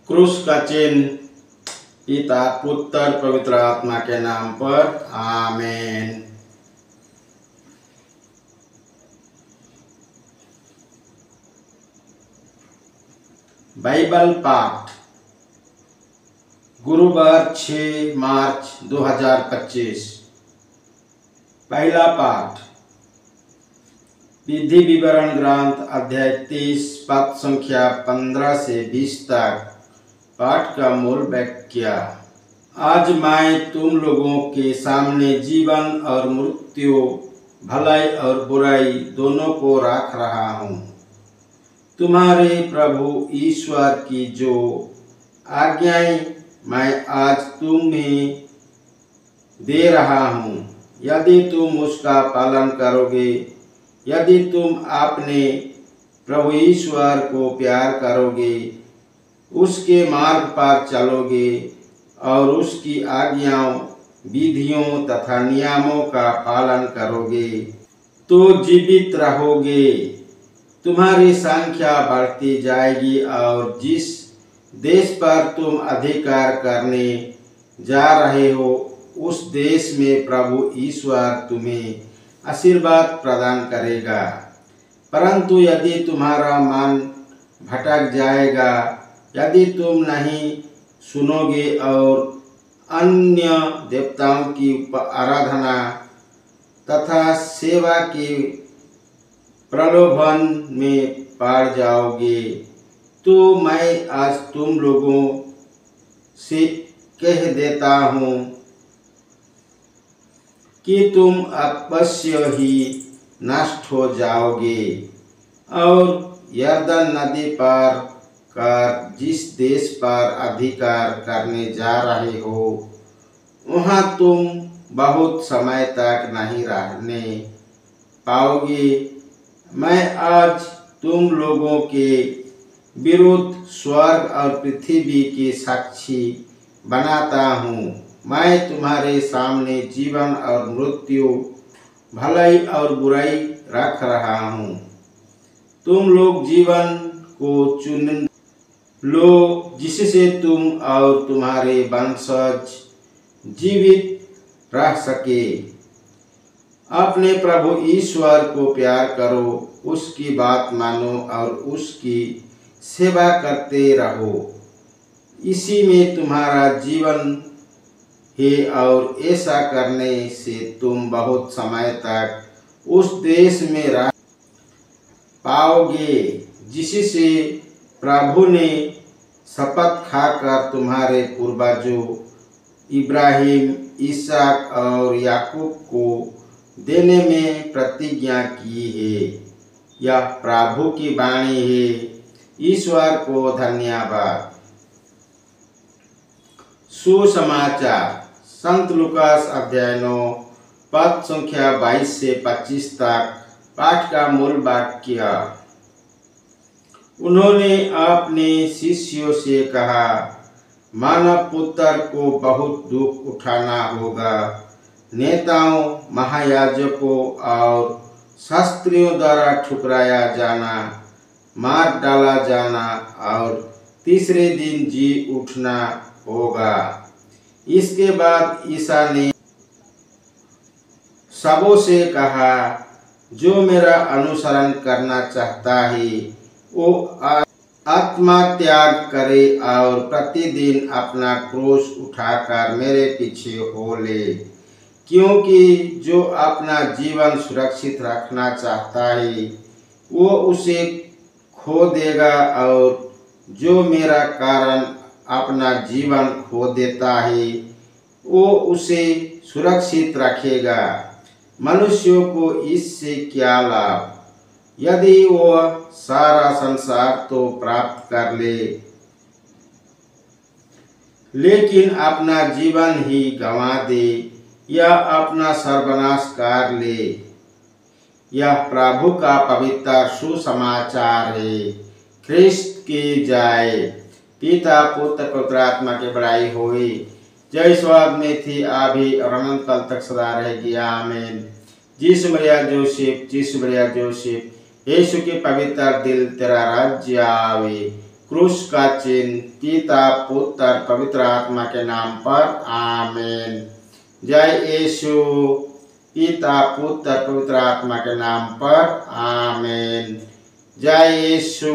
क्रूस का चिन्ह पिता पुत्र पवित्र आत्मा के नाम पर आमीन। बाइबल पाठ गुरुवार 6 मार्च 2025। पहला पाठ विधि विवरण ग्रंथ अध्याय 30 पद संख्या 15 से 20 तक। पाठ का मूल वाक्य। आज मैं तुम लोगों के सामने जीवन और मृत्यु, भलाई और बुराई दोनों को रख रहा हूँ। तुम्हारे प्रभु ईश्वर की जो आज्ञाएं मैं आज तुम्हें दे रहा हूँ, यदि तुम उसका पालन करोगे, यदि तुम अपने प्रभु ईश्वर को प्यार करोगे, उसके मार्ग पर चलोगे और उसकी आज्ञाओं, विधियों तथा नियमों का पालन करोगे, तो जीवित रहोगे, तुम्हारी संख्या बढ़ती जाएगी और जिस देश पर तुम अधिकार करने जा रहे हो, उस देश में प्रभु ईश्वर तुम्हें आशीर्वाद प्रदान करेगा। परंतु यदि तुम्हारा मन भटक जाएगा, यदि तुम नहीं सुनोगे और अन्य देवताओं की आराधना तथा सेवा के प्रलोभन में पड़ जाओगे, तो मैं आज तुम लोगों से कह देता हूँ कि तुम अवश्य ही नष्ट हो जाओगे और यरदन नदी पार कर जिस देश पर अधिकार करने जा रहे हो, वहाँ तुम बहुत समय तक नहीं रहने पाओगे। मैं आज तुम लोगों के विरुद्ध स्वर्ग और पृथ्वी के साक्षी बनाता हूँ। मैं तुम्हारे सामने जीवन और मृत्यु, भलाई और बुराई रख रहा हूँ। तुम लोग जीवन को चुन लो, जिससे तुम और तुम्हारे वंशज जीवित रह सके। अपने प्रभु ईश्वर को प्यार करो, उसकी बात मानो और उसकी सेवा करते रहो। इसी में तुम्हारा जीवन है और ऐसा करने से तुम बहुत समय तक उस देश में रह पाओगे जिससे प्रभु ने शपथ खाकर तुम्हारे पूर्वजों इब्राहिम, इसहाक और याकूब को देने में प्रतिज्ञा की है। यह प्रभु की वाणी है। ईश्वर को धन्यवाद। सुसमाचार संत लूकास अध्याय 9 पद संख्या 22 से 25 तक। पाठ का मूल वाक्य। उन्होंने अपने शिष्यों से कहा, मानव पुत्र को बहुत दुख उठाना होगा। नेताओं, महायाजकों और शास्त्रियों द्वारा ठुकराया जाना, मार डाला जाना और तीसरे दिन जी उठना होगा। इसके बाद ईसा ने सबों से कहा, जो मेरा अनुसरण करना चाहता है वो आत्मा त्याग करे और प्रतिदिन अपना क्रूस उठाकर मेरे पीछे हो ले। क्योंकि जो अपना जीवन सुरक्षित रखना चाहता है वो उसे खो देगा, और जो मेरा कारण अपना जीवन खो देता है वो उसे सुरक्षित रखेगा। मनुष्यों को इससे क्या लाभ, यदि वह सारा संसार तो प्राप्त कर ले, लेकिन अपना जीवन ही गंवा दे या अपना सर्वनाश कर ले। यह प्रभु का पवित्र सुसमाचार है। ख्रिस्त की जय। पिता पुत्र पवित्र आत्मा की बड़ाई होई, जय स्वर्ग में थी अभी और अनंत काल तक सदा रहेगी। आमीन। जिस मरिया जोसेफ, जिस मरिया जोसेफ, यीशु के पवित्र दिल तेरा राज्य आवे, क्रूस का चिन्ह, पिता पुत्र पवित्र आत्मा के नाम पर आमीन। जय यीशु। पिता पुत्र पवित्र आत्मा के नाम पर आमीन। जय यीशु।